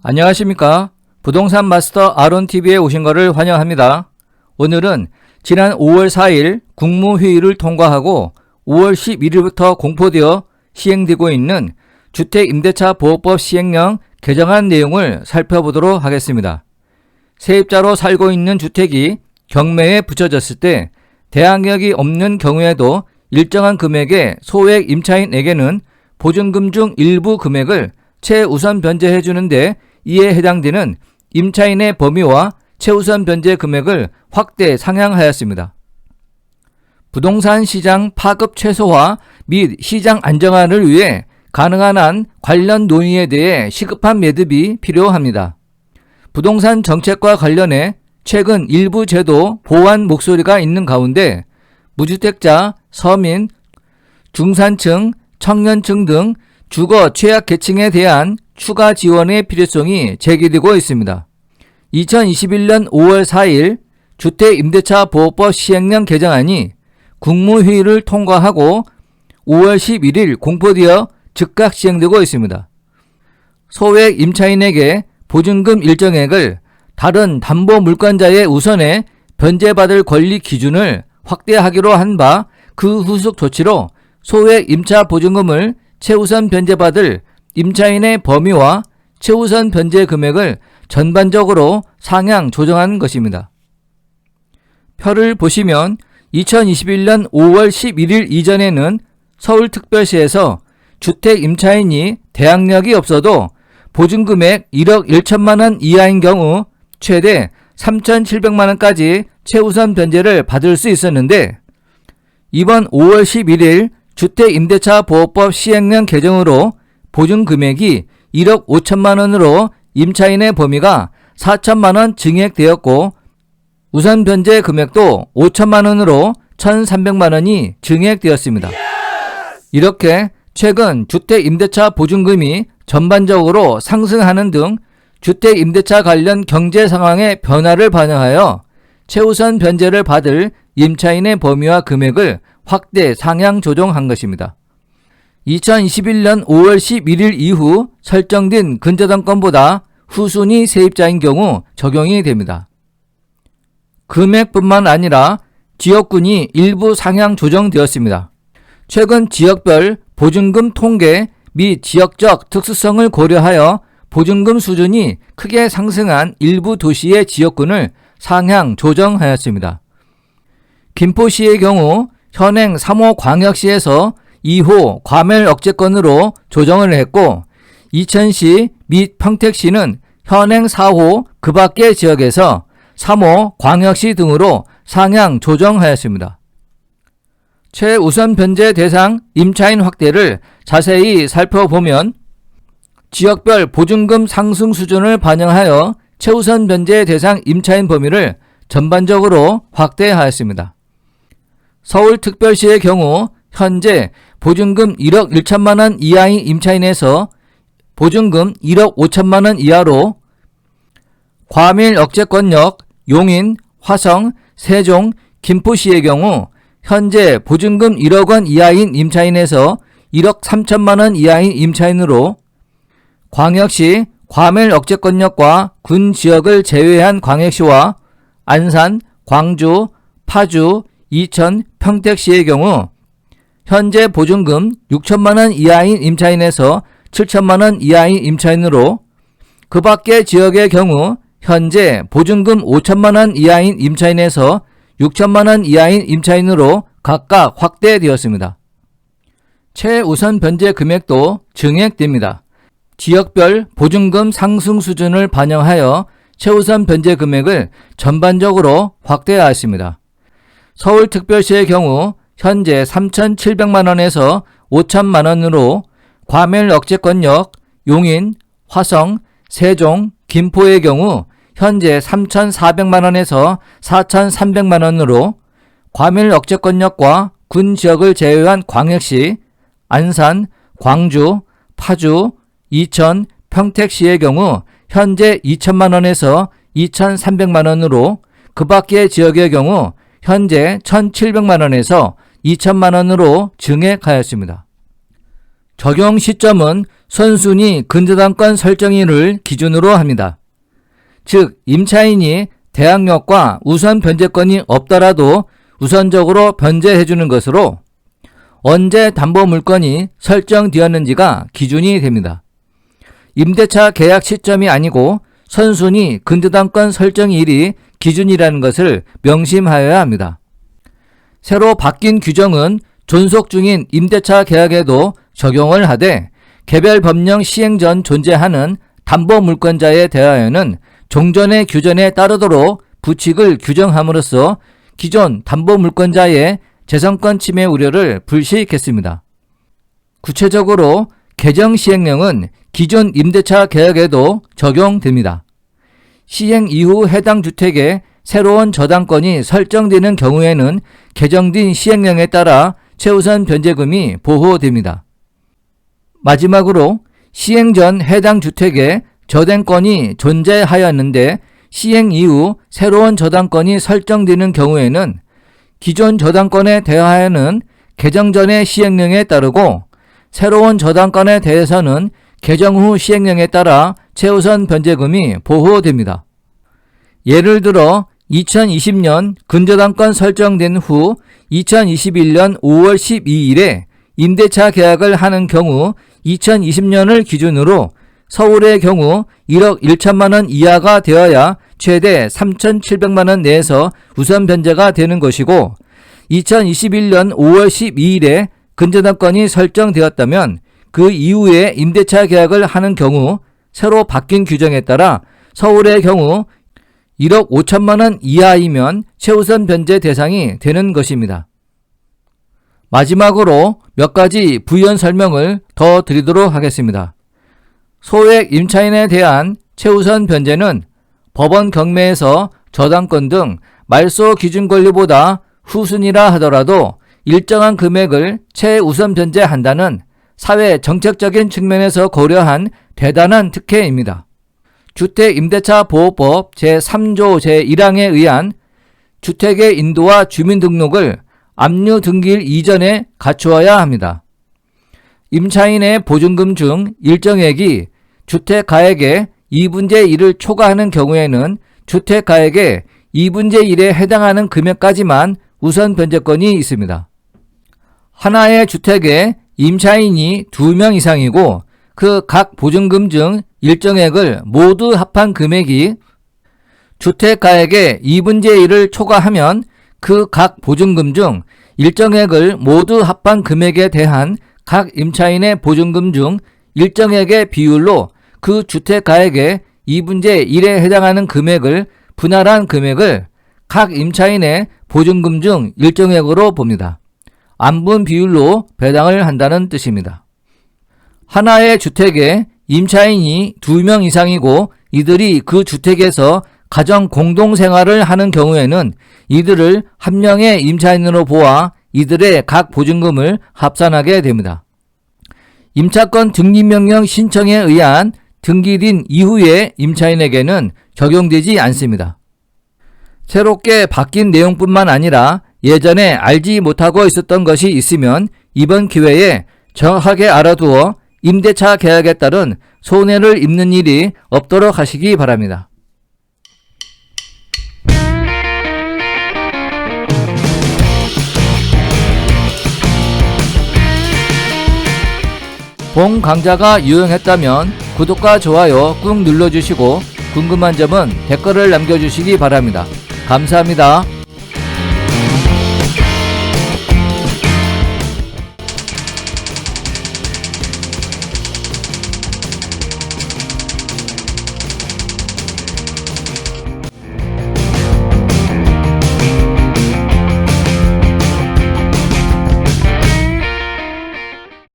안녕하십니까. 부동산 마스터 아론TV에 오신 것을 환영합니다. 오늘은 지난 5월 4일 국무회의를 통과하고 5월 11일부터 공포되어 시행되고 있는 주택임대차 보호법 시행령 개정안 내용을 살펴보도록 하겠습니다. 세입자로 살고 있는 주택이 경매에 붙여졌을 때 대항력이 없는 경우에도 일정한 금액의 소액 임차인에게는 보증금 중 일부 금액을 최우선 변제해 주는데 이에 해당되는 임차인의 범위와 최우선 변제 금액을 확대 상향하였습니다. 부동산 시장 파급 최소화 및 시장 안정화를 위해 가능한 한 관련 논의에 대해 시급한 매듭이 필요합니다. 부동산 정책과 관련해 최근 일부 제도 보완 목소리가 있는 가운데 무주택자, 서민, 중산층, 청년층 등 주거 취약계층에 대한 추가 지원의 필요성이 제기되고 있습니다. 2021년 5월 4일 주택임대차 보호법 시행령 개정안이 국무회의를 통과하고 5월 11일 공포되어 즉각 시행되고 있습니다. 소액 임차인에게 보증금 일정액을 다른 담보물권자의 우선에 변제받을 권리 기준을 확대하기로 한 바 그 후속 조치로 소액 임차 보증금을 최우선 변제받을 임차인의 범위와 최우선 변제 금액을 전반적으로 상향 조정한 것입니다. 표를 보시면 2021년 5월 11일 이전에는 서울특별시에서 주택 임차인이 대항력이 없어도 보증금액 1억 1천만 원 이하인 경우 최대 3,700만 원까지 최우선 변제를 받을 수 있었는데 이번 5월 11일 주택임대차 보호법 시행령 개정으로 보증금액이 1억 5천만 원으로 임차인의 범위가 4천만 원 증액되었고 우선 변제 금액도 5천만 원으로 1,300만 원이 증액되었습니다. 이렇게 최근 주택임대차 보증금이 전반적으로 상승하는 등 주택임대차 관련 경제 상황의 변화를 반영하여 최우선 변제를 받을 임차인의 범위와 금액을 확대 상향 조정한 것입니다. 2021년 5월 11일 이후 설정된 근저당권보다 후순위 세입자인 경우 적용이 됩니다. 금액뿐만 아니라 지역군이 일부 상향 조정되었습니다. 최근 지역별 보증금 통계 및 지역적 특수성을 고려하여 보증금 수준이 크게 상승한 일부 도시의 지역군을 상향 조정하였습니다. 김포시의 경우 현행 3호 광역시에서 2호 과멸억제권으로 조정을 했고 이천시 및 평택시는 현행 4호 그 밖의 지역에서 3호 광역시 등으로 상향 조정하였습니다. 최우선 변제 대상 임차인 확대를 자세히 살펴보면 지역별 보증금 상승 수준을 반영하여 최우선 변제 대상 임차인 범위를 전반적으로 확대하였습니다. 서울특별시의 경우 현재 보증금 1억 1천만 원 이하인 임차인에서 보증금 1억 5천만 원 이하로 과밀억제권역, 용인, 화성, 세종, 김포시의 경우 현재 보증금 1억 원 이하인 임차인에서 1억 3천만 원 이하인 임차인으로 광역시 과밀억제권역과 군 지역을 제외한 광역시와 안산, 광주, 파주, 이천, 평택시의 경우 현재 보증금 6천만 원 이하인 임차인에서 7천만 원 이하인 임차인으로 그 밖의 지역의 경우 현재 보증금 5천만 원 이하인 임차인에서 6천만 원 이하인 임차인으로 각각 확대되었습니다. 최우선 변제 금액도 증액됩니다. 지역별 보증금 상승 수준을 반영하여 최우선 변제 금액을 전반적으로 확대하였습니다. 서울특별시의 경우 현재 3,700만 원에서 5천만 원으로 과밀억제권역, 용인, 화성, 세종, 김포의 경우 현재 3,400만 원에서 4,300만 원으로 과밀억제권역과 군 지역을 제외한 광역시, 안산, 광주, 파주, 이천, 평택시의 경우 현재 2천만 원에서 2,300만 원으로 그 밖의 지역의 경우 현재 1,700만 원에서 2천만 원으로 증액하였습니다. 적용 시점은 선순위 근저당권 설정일을 기준으로 합니다. 즉 임차인이 대항력과 우선 변제권이 없더라도 우선적으로 변제해주는 것으로 언제 담보물건이 설정되었는지가 기준이 됩니다. 임대차 계약 시점이 아니고 선순위 근저당권 설정일이 기준이라는 것을 명심하여야 합니다. 새로 바뀐 규정은 존속 중인 임대차 계약에도 적용을 하되 개별 법령 시행 전 존재하는 담보물권자에 대하여는 종전의 규정에 따르도록 부칙을 규정함으로써 기존 담보물권자의 재산권 침해 우려를 불식했습니다. 구체적으로 개정 시행령은 기존 임대차 계약에도 적용됩니다. 시행 이후 해당 주택에 새로운 저당권이 설정되는 경우에는 개정된 시행령에 따라 최우선 변제금이 보호됩니다. 마지막으로 시행 전 해당 주택에 저당권이 존재하였는데 시행 이후 새로운 저당권이 설정되는 경우에는 기존 저당권에 대하여는 개정 전의 시행령에 따르고 새로운 저당권에 대해서는 개정 후 시행령에 따라 최우선 변제금이 보호됩니다. 예를 들어 2020년 근저당권 설정된 후 2021년 5월 12일에 임대차 계약을 하는 경우 2020년을 기준으로 서울의 경우 1억 1천만 원 이하가 되어야 최대 3,700만 원 내에서 우선 변제가 되는 것이고 2021년 5월 12일에 근저당권이 설정되었다면 그 이후에 임대차 계약을 하는 경우 새로 바뀐 규정에 따라 서울의 경우 1억 5천만 원 이하이면 최우선 변제 대상이 되는 것입니다. 마지막으로 몇 가지 부연 설명을 더 드리도록 하겠습니다. 소액 임차인에 대한 최우선 변제는 법원 경매에서 저당권 등 말소 기준 권리보다 후순위라 하더라도 일정한 금액을 최우선 변제한다는 사회 정책적인 측면에서 고려한 대단한 특혜입니다. 주택임대차보호법 제3조 제1항에 의한 주택의 인도와 주민등록을 압류 등기일 이전에 갖추어야 합니다. 임차인의 보증금 중 일정액이 주택가액의 2분의 1을 초과하는 경우에는 주택가액의 2분의 1에 해당하는 금액까지만 우선 변제권이 있습니다. 하나의 주택에 임차인이 2명 이상이고 그 각 보증금 중 일정액을 모두 합한 금액이 주택가액의 2분의 1을 초과하면 그 각 보증금 중 일정액을 모두 합한 금액에 대한 각 임차인의 보증금 중 일정액의 비율로 그 주택가액의 2분의 1에 해당하는 금액을 분할한 금액을 각 임차인의 보증금 중 일정액으로 봅니다. 안분 비율로 배당을 한다는 뜻입니다. 하나의 주택에 임차인이 2명 이상이고 이들이 그 주택에서 가정 공동생활을 하는 경우에는 이들을 한 명의 임차인으로 보아 이들의 각 보증금을 합산하게 됩니다. 임차권 등기명령 신청에 의한 등기된 이후의 임차인에게는 적용되지 않습니다. 새롭게 바뀐 내용뿐만 아니라 예전에 알지 못하고 있었던 것이 있으면 이번 기회에 정확하게 알아두어 임대차 계약에 따른 손해를 입는 일이 없도록 하시기 바랍니다. 본 강좌가 유용했다면 구독과 좋아요 꾹 눌러주시고 궁금한 점은 댓글을 남겨주시기 바랍니다. 감사합니다.